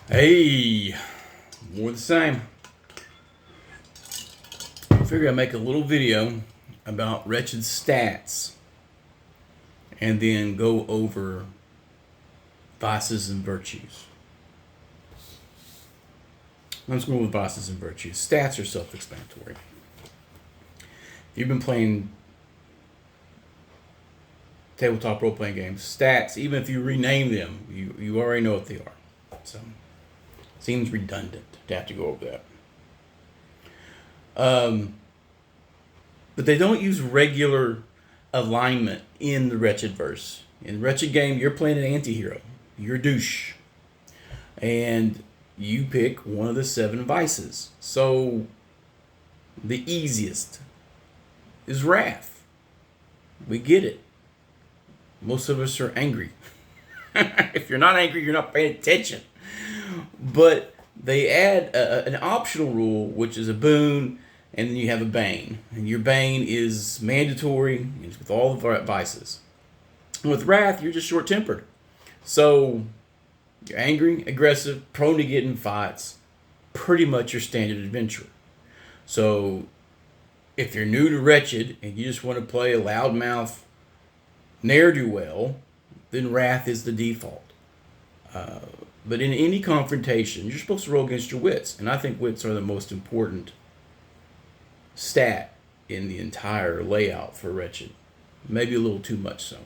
Hey, more of the same. I figured I'd make a little video about Wretched stats and then go over vices and virtues. Let's go with vices and virtues. Stats are self-explanatory. If you've been playing tabletop role-playing games, stats, even if you rename them, you already know what they are. So, seems redundant to have to go over that. Um, but they don't use regular alignment in the Wretched verse. In Wretched game, you're playing an anti-hero. You're a douche. And you pick one of the 7 vices. So the easiest is wrath. We get it. Most of us are angry. If you're not angry, you're not paying attention. But they add an optional rule, which is a boon, and then you have a bane. And your bane is mandatory. It's with all the vices. And with wrath, you're just short-tempered. So you're angry, aggressive, prone to get in fights. Pretty much your standard adventurer. So if you're new to Wretched and you just want to play a loudmouth ne'er-do-well, then wrath is the default. But in any confrontation, you're supposed to roll against your wits. And I think wits are the most important stat in the entire layout for Wretched. Maybe a little too much so.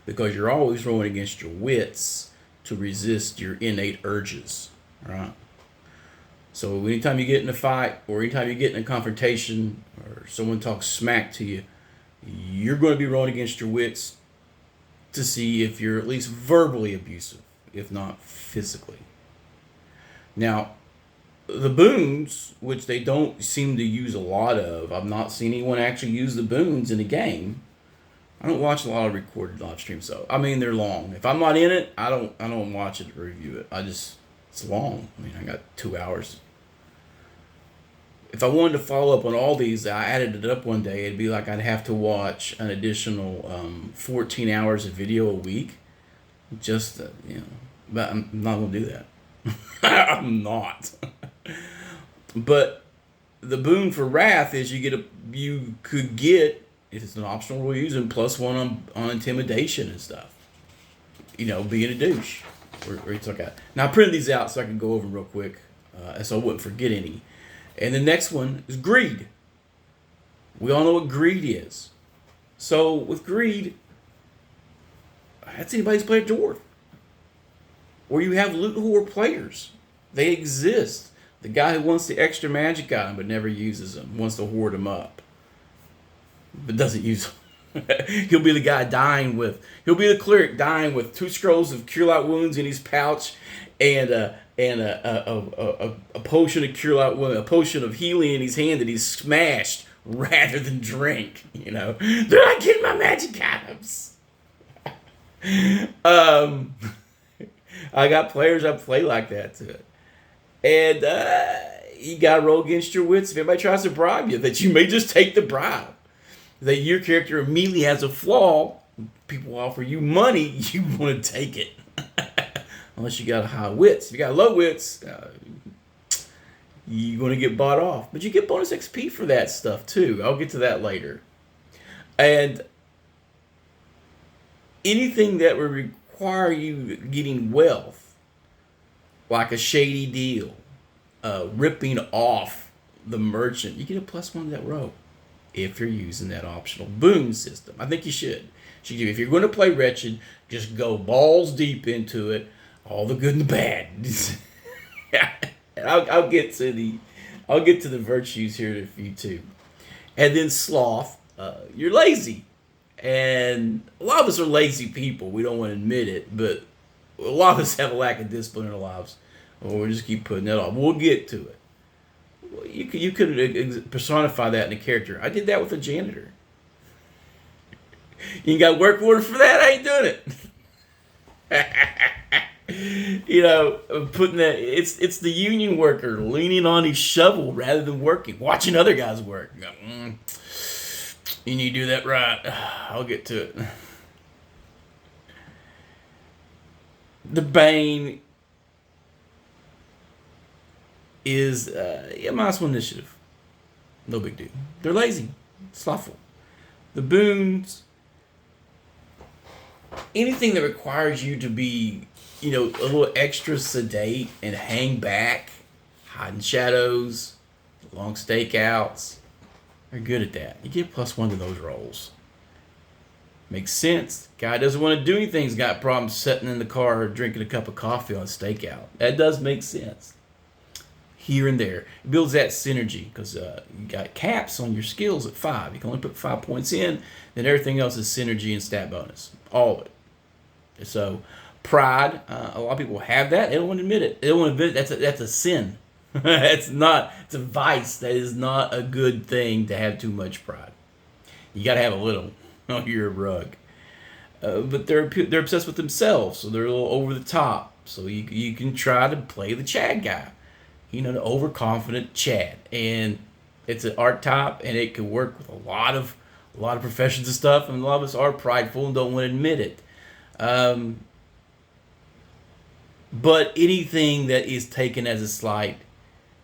Because you're always rolling against your wits to resist your innate urges. Right? So anytime you get in a fight, or anytime you get in a confrontation, or someone talks smack to you, you're going to be rolling against your wits to see if you're at least verbally abusive, if not physically. Now, the boons, which they don't seem to use a lot of, I've not seen anyone actually use the boons in a game. I don't watch a lot of recorded live streams, so I mean they're long. If I'm not in it, I don't watch it or review it. It's long. I mean I got 2 hours. If I wanted to follow up on all these, I added it up one day. It'd be like I'd have to watch an additional 14 hours of video a week, just to, But I'm not gonna do that. I'm not. But the boon for wrath is you could get, if it's an optional rule using, +1 on intimidation and stuff. Being a douche. Or it's okay. Now I printed these out so I can go over them real quick, so I wouldn't forget any. And the next one is greed. We all know what greed is. So with greed, that's anybody's played dwarf. Or you have loot whore players. They exist. The guy who wants the extra magic item but never uses them, wants to hoard them up, but doesn't use them. He'll be the guy he'll be the cleric dying with 2 scrolls of cure light wounds in his pouch, and a potion of cure light wound, a potion of healing in his hand that he's smashed rather than drink. They're not getting my magic items. I got players I play like that too. And you gotta roll against your wits if anybody tries to bribe you, that you may just take the bribe. That your character immediately has a flaw. People offer you money, you want to take it. Unless you got high wits. If you got low wits, you're going to get bought off. But you get bonus XP for that stuff too. I'll get to that later. And anything that would require you getting wealth, like a shady deal, ripping off the merchant, you get a +1 to that row if you're using that optional boon system. I think you should. If you're going to play Wretched, just go balls deep into it, all the good and the bad. And I'll get to the virtues here in a few too. And then sloth, you're lazy. And a lot of us are lazy people. We don't want to admit it, but a lot of us have a lack of discipline in our lives. Or we just keep putting that off. We'll get to it. You could personify that in a character. I did that with a janitor. You got work order for that? I ain't doing it. Putting that, it's the union worker leaning on his shovel rather than working, watching other guys work. You need to do that right. I'll get to it. The Bane is yeah, -1 initiative. No big deal. They're lazy, slothful. The boons, anything that requires you to be, a little extra sedate and hang back, hide in shadows, long stakeouts, they're good at that. You get +1 to those rolls. Makes sense. Guy doesn't want to do anything. He's got problems sitting in the car drinking a cup of coffee on a stakeout. That does make sense. Here and there. It builds that synergy because you got caps on your skills at 5. You can only put 5 points in. Then everything else is synergy and stat bonus. All of it. So, pride. A lot of people have that. They don't want to admit it. They don't want to admit it. That's a sin. It's a vice. That is not a good thing to have too much pride. You got to have a little. Oh, you're a rug. But they're obsessed with themselves, so they're a little over the top. So you can try to play the Chad guy, the overconfident Chad, and it's an archetype, and it can work with a lot of professions and stuff. And a lot of us are prideful and don't want to admit it. But anything that is taken as a slight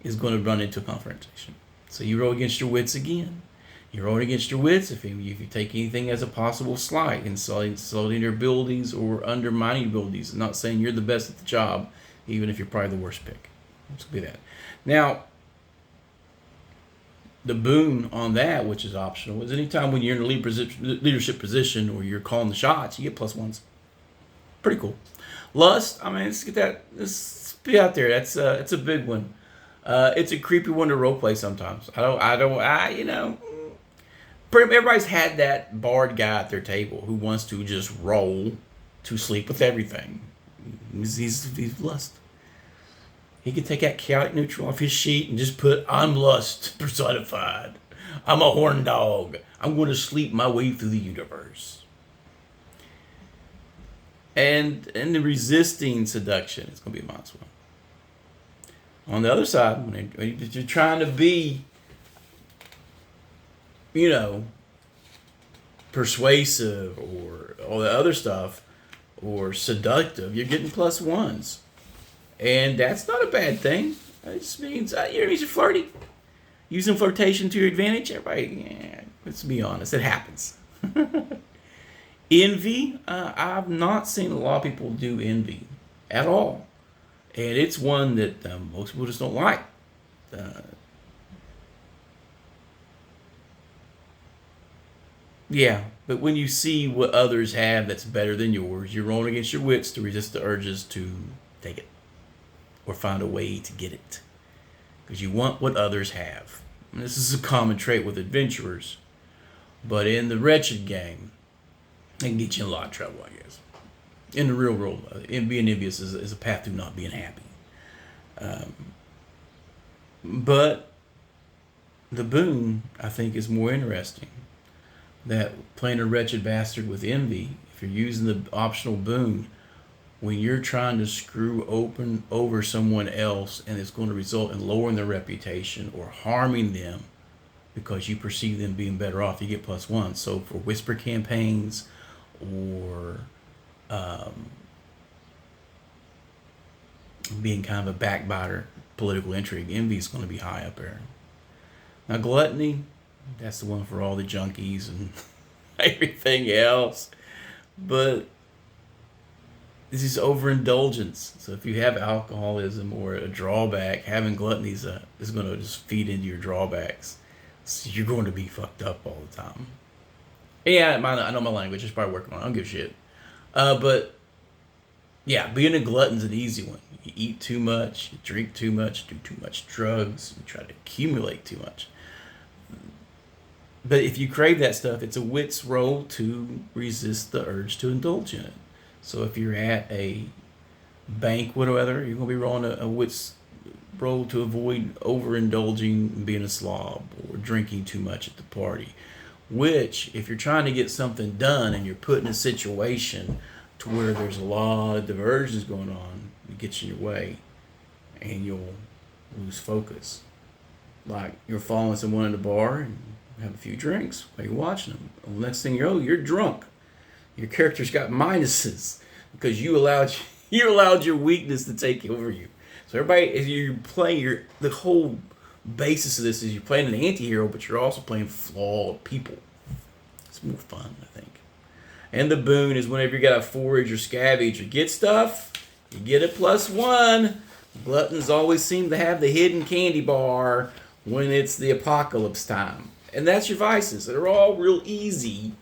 is going to run into a confrontation. So you roll against your wits again. You're rolling against your wits if you take anything as a possible slight, insulting your abilities or undermining your abilities. I'm not saying you're the best at the job, even if you're probably the worst pick. Let's be that. Now, the boon on that, which is optional, is anytime when you're in a leadership position or you're calling the shots, you get +1s. Pretty cool. Lust, let's get that. Let's be out there. That's it's a big one. It's a creepy one to roleplay sometimes. Everybody's had that barred guy at their table who wants to just roll to sleep with everything. He's lust. He could take that chaotic neutral off his sheet and just put, I'm lust personified. I'm a horn dog. I'm going to sleep my way through the universe. And the resisting seduction is going to be a -1. On the other side, when you're trying to be, persuasive or all the other stuff, or seductive, you're getting +1s. And that's not a bad thing. It just means, you're flirty. Using flirtation to your advantage. Everybody, let's be honest, it happens. Envy, I've not seen a lot of people do envy at all. And it's one that most people just don't like. Yeah, but when you see what others have that's better than yours, you're rolling against your wits to resist the urges to take it or find a way to get it. Because you want what others have. And this is a common trait with adventurers. But in the Wretched game, it can get you in a lot of trouble, I guess. In the real world, being envious is a path to not being happy. But the boon, I think, is more interesting. That playing a wretched bastard with envy, if you're using the optional boon, when you're trying to screw over someone else and it's going to result in lowering their reputation or harming them because you perceive them being better off, you get +1. So for whisper campaigns or being kind of a backbiter, political intrigue, envy is going to be high up there. Now gluttony, that's the one for all the junkies and everything else. But this is overindulgence. So if you have alcoholism or a drawback, having gluttony is going to just feed into your drawbacks. So you're going to be fucked up all the time. Yeah, I know my language. Just probably working on it. I don't give a shit. But yeah, being a glutton's an easy one. You eat too much, you drink too much, do too much drugs, you try to accumulate too much. But if you crave that stuff, it's a wits roll to resist the urge to indulge in it. So if you're at a banquet or whatever, you're going to be rolling a wits roll to avoid overindulging and being a slob or drinking too much at the party. Which, if you're trying to get something done and you're put in a situation to where there's a lot of diversions going on, it gets in your way and you'll lose focus. Like you're following someone in the bar and have a few drinks while you're watching them. Well, next thing you know, you're drunk. Your character's got minuses because you allowed your weakness to take over you. So So everybody, as you play the whole basis of this is you're playing an anti-hero, but you're also playing flawed people. It's more fun, I think. And the boon is whenever you got a forage or scavenge or get stuff, you get a +1. Gluttons always seem to have the hidden candy bar when it's the apocalypse time. And that's your vices. They're all real easy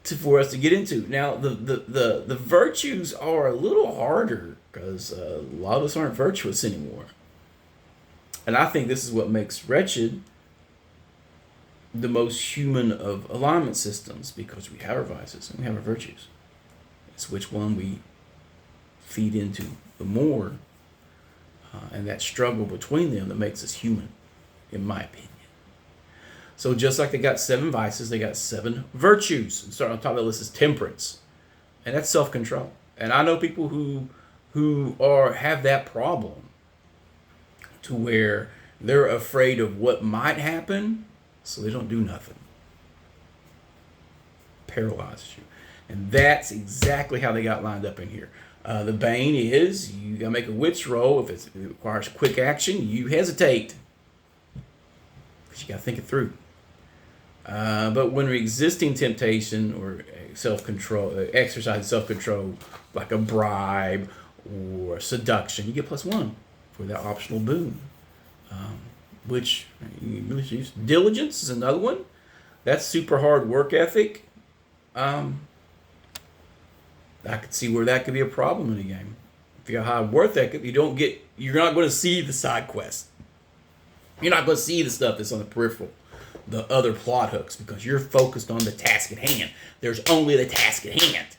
for us to get into. Now, the virtues are a little harder because a lot of us aren't virtuous anymore. And I think this is what makes Wretched the most human of alignment systems, because we have our vices and we have our virtues. It's which one we feed into the more, and that struggle between them that makes us human, in my opinion. So just like they got 7 vices, they got 7 virtues. And starting on top of the list is temperance, and that's self-control. And I know people who have that problem, to where they're afraid of what might happen, so they don't do nothing. Paralyzes you. And that's exactly how they got lined up in here. The bane is you gotta make a wits roll. If it requires quick action, you hesitate, because you gotta think it through. But when resisting temptation or self-control, exercise self-control, like a bribe or seduction, you get +1 for that optional boon. Which you really use. Diligence is another one. That's super hard work ethic. I could see where that could be a problem in the game. If you have high work ethic, you're not going to see the side quests. You're not going to see the stuff that's on the peripheral, the other plot hooks, because you're focused on the task at hand. There's only the task at hand.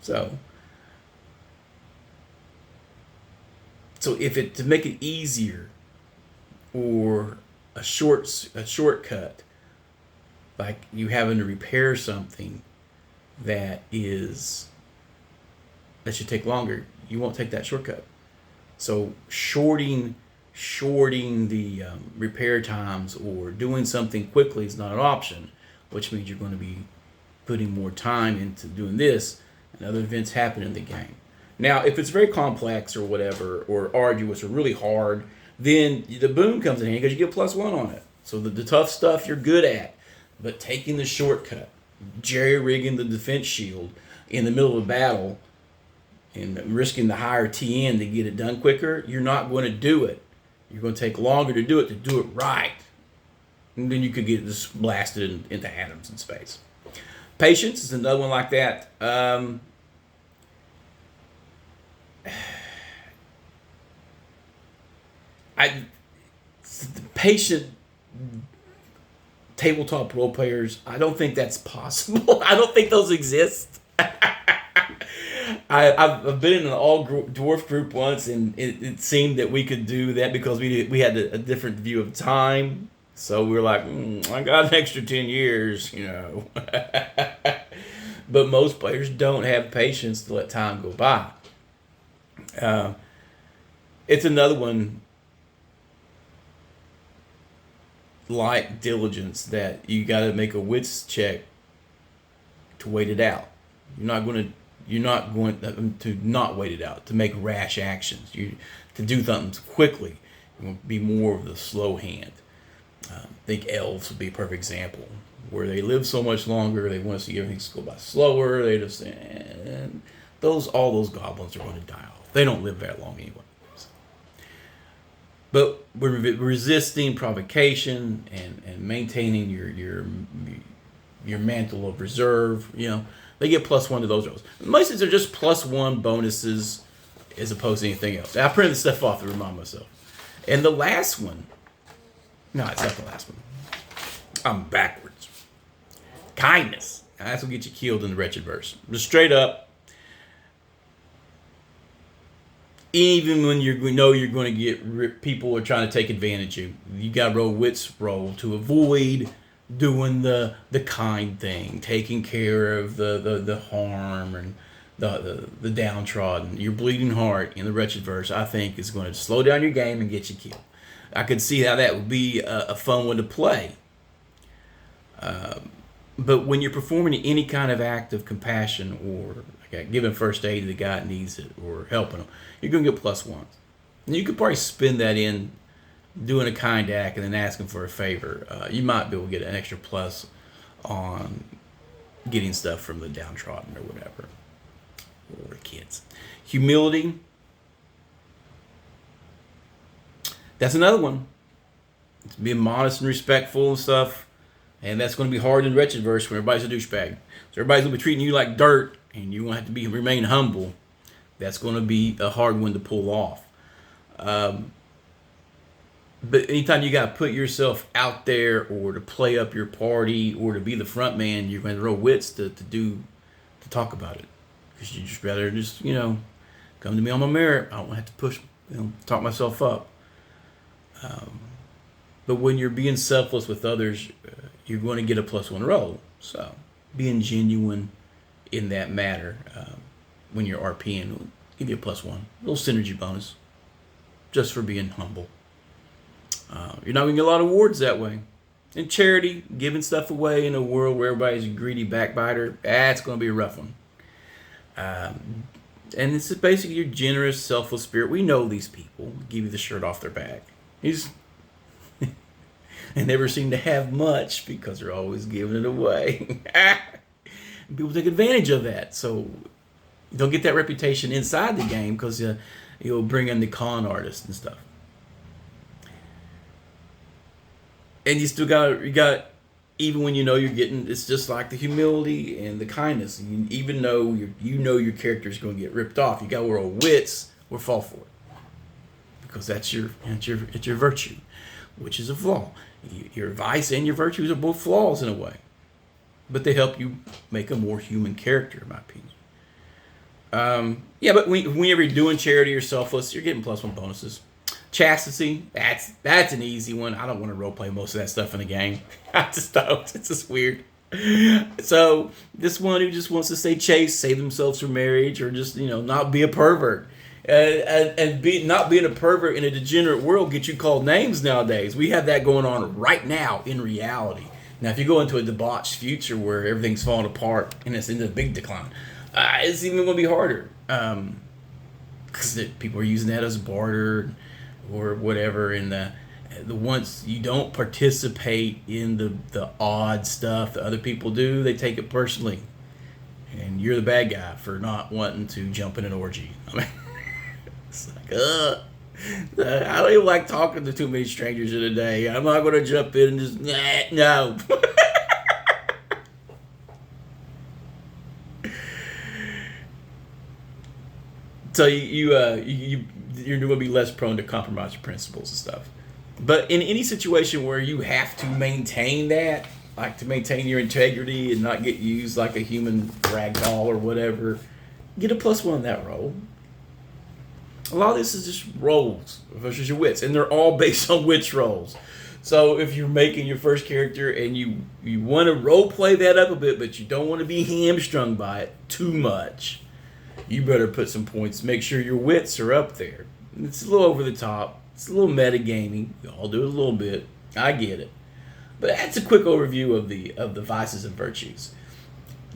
So if to make it easier, or a shortcut, like you having to repair something that should take longer, you won't take that shortcut. So shorting the repair times or doing something quickly is not an option, which means you're going to be putting more time into doing this, and other events happen in the game. Now, if it's very complex or whatever, or arduous or really hard, then the boon comes in handy because you get +1 on it. So the tough stuff you're good at, but taking the shortcut, jerry-rigging the defense shield in the middle of a battle and risking the higher TN to get it done quicker, you're not going to do it. You're going to take longer to do it right. And then you could get just blasted into atoms in space. Patience is another one like that. Patient tabletop role players, I don't think that's possible. I don't think those exist. I've been in an all dwarf group once, and it seemed that we could do that because we had a different view of time. So we were like, I got an extra 10 years, you know. But most players don't have patience to let time go by. It's another one like diligence, that you got to make a wits check to wait it out. You're not going to not wait it out, to make rash actions. To do things quickly. You want to be more of the slow hand. I think elves would be a perfect example, where they live so much longer. They want to see everything go by slower. They just, and all those goblins are going to die off. They don't live very long anyway. So. But we're resisting provocation and maintaining your mantle of reserve. You know, they get +1 to those rolls. Most of these are just +1 bonuses as opposed to anything else. I printed this stuff off to remind myself. And the last one, no, it's not the last one. I'm backwards. Kindness. Now, that's what gets you killed in the Wretched verse. Just straight up. Even when you're going to get people are trying to take advantage of you got to roll wits roll to avoid doing the kind thing, taking care of the harm and the downtrodden. Your bleeding heart in the Wretched verse, I think, is going to slow down your game and get you killed. I could see how that would be a fun one to play. But when you're performing any kind of act of compassion or giving first aid to the guy that needs it or helping him, you're going to get +1s. And you could probably spin that in doing a kind act and then asking for a favor. You might be able to get an extra plus on getting stuff from the downtrodden or whatever, or kids. Humility. That's another one. It's being modest and respectful and stuff. And that's going to be hard in Wretched verse when everybody's a douchebag. So everybody's going to be treating you like dirt, and you're going to have to remain humble. That's going to be a hard one to pull off. But anytime you got to put yourself out there or to play up your party or to be the front man, you're going to throw wits to talk about it. Because you just rather come to me on my merit. I don't have to push, talk myself up. But when you're being selfless with others, you're going to get a +1 roll. So being genuine in that matter when you're RPing will give you a +1. A little synergy bonus just for being humble. You're not going to get a lot of awards that way. In charity, giving stuff away in a world where everybody's a greedy backbiter, that's going to be a rough one. And it's just basically your generous, selfless spirit. We know these people give you the shirt off their back. They never seem to have much because they're always giving it away. People take advantage of that. So you don't get that reputation inside the game because you'll bring in the con artists and stuff. And you still got even when you're getting, it's just like the humility and the kindness. Even though your character is going to get ripped off, you got to roll wits or fall for it because it's your virtue, which is a flaw. Your vice and your virtues are both flaws in a way, but they help you make a more human character, in my opinion. But whenever you're doing charity or selfless, you're getting +1 bonuses. Chastity, that's an easy one. I don't want to roleplay most of that stuff in the game. I just don't. It's just weird. So this one who just wants to stay chaste, save themselves from marriage, or just not be a pervert. Not being a pervert in a degenerate world gets you called names nowadays. We have that going on right now in reality. Now, if you go into a debauched future where everything's falling apart and it's in a big decline, it's even going to be harder because people are using that as barter or whatever. And the once you don't participate in the odd stuff that other people do, they take it personally, and you're the bad guy for not wanting to jump in an orgy. I mean. It's like, I don't even like talking to too many strangers in a day. I'm not going to jump in and just, no. So you're going to be less prone to compromise your principles and stuff. But in any situation where you have to maintain that, like to maintain your integrity and not get used like a human ragdoll or whatever, get a +1 in that role. A lot of this is just rolls versus your wits, and they're all based on wits rolls. So if you're making your first character and you want to role play that up a bit, but you don't want to be hamstrung by it too much, you better put some points. Make sure your wits are up there. It's a little over the top. It's a little metagaming. You all do it a little bit. I get it, but that's a quick overview of the vices and virtues.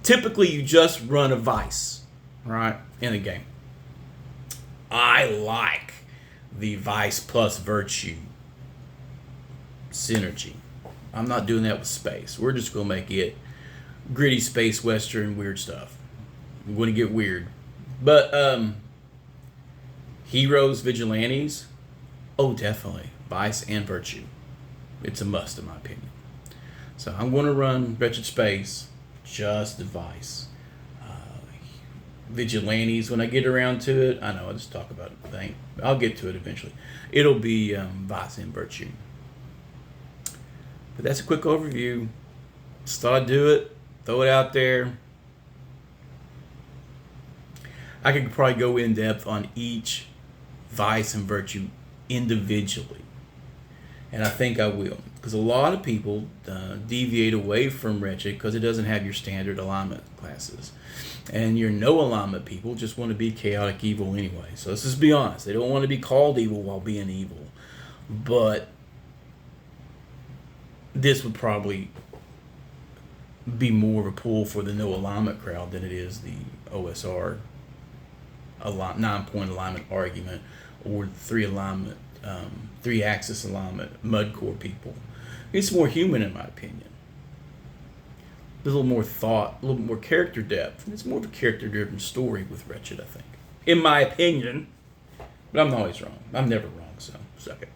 Typically, you just run a vice, right, in a game. I like the vice plus virtue synergy. I'm not doing that with space. We're just going to make it gritty space western weird stuff. We're going to get weird. But heroes, vigilantes, oh, definitely. Vice and virtue. It's a must in my opinion. So I'm going to run Wretched Space, just the vice. Vigilantes, when I get around to it, I know I'll just talk about it. I'll get to it eventually. It'll be vice and virtue. But that's a quick overview. Just thought I'd do it, throw it out there. I could probably go in depth on each vice and virtue individually. And I think I will. Because a lot of people deviate away from Wretched because it doesn't have your standard alignment classes. And your no alignment people just want to be chaotic evil anyway. So let's just be honest. They don't want to be called evil while being evil. But this would probably be more of a pull for the no alignment crowd than it is OSR 9-point alignment argument, or three axis alignment mud core people. It's more human, in my opinion. There's a little more thought, a little more character depth, and it's more of a character-driven story with Wretched, I think, in my opinion. But I'm always wrong. I'm never wrong, so suck it.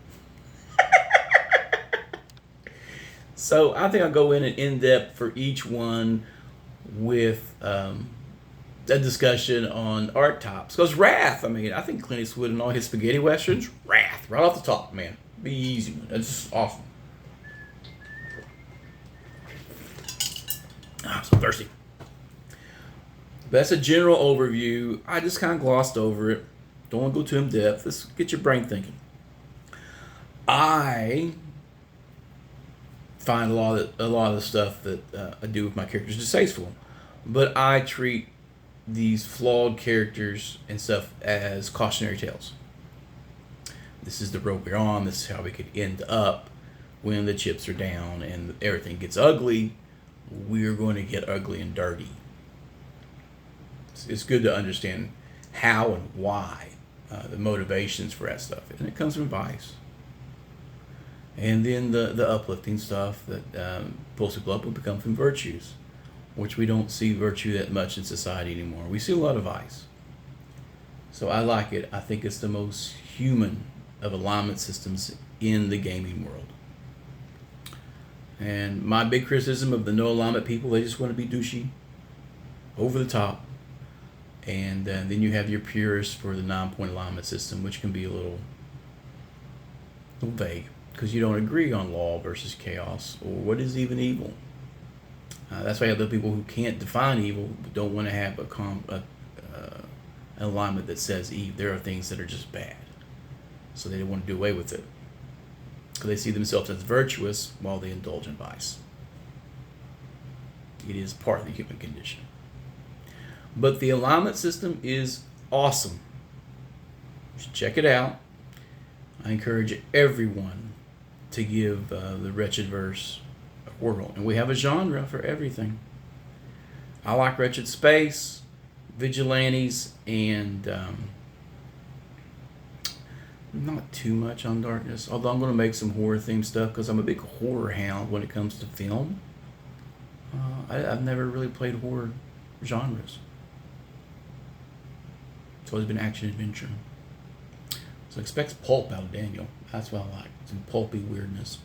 So I think I'll go in depth for each one with a discussion on archetypes. Because Wrath, I think Clint Eastwood and all his spaghetti westerns, Wrath, right off the top, man. Be easy one. That's awesome. I'm so thirsty. But that's a general overview. I just kind of glossed over it. Don't want to go too in depth. Let's get your brain thinking. I find a lot of the stuff that I do with my characters distasteful, but I treat these flawed characters and stuff as cautionary tales. This is the road we're on. This is how we could end up when the chips are down and everything gets ugly. We're going to get ugly and dirty. It's good to understand how and why, the motivations for that stuff, and it comes from Vice. And then the uplifting stuff that pulls people up will become from virtues, which we don't see virtue that much in society anymore. We see a lot of Vice. So I like it. I think it's the most human of alignment systems in the gaming world. And my big criticism of the no alignment people, they just want to be douchey, over the top. And then you have your purists for the 9-point alignment system, which can be a little vague, because you don't agree on law versus chaos, or what is even evil. That's why you have the people who can't define evil, but don't want to have an alignment that says there are things that are just bad. So they don't want to do away with it, because they see themselves as virtuous while they indulge in vice. It is part of the human condition. But the alignment system is awesome. You should check it out. I encourage everyone to give the Wretched verse a whirl. And we have a genre for everything. I like Wretched Space, Vigilantes, and not too much on Darkness. Although I'm going to make some horror-themed stuff because I'm a big horror hound when it comes to film. I've never really played horror genres. It's always been action-adventure. So expect pulp out of Daniel. That's what I like. Some pulpy weirdness.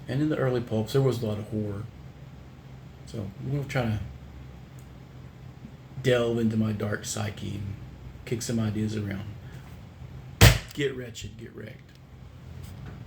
And in the early pulps, there was a lot of horror. So I'm going to try to delve into my dark psyche and kick some ideas around. Get wretched, get wrecked.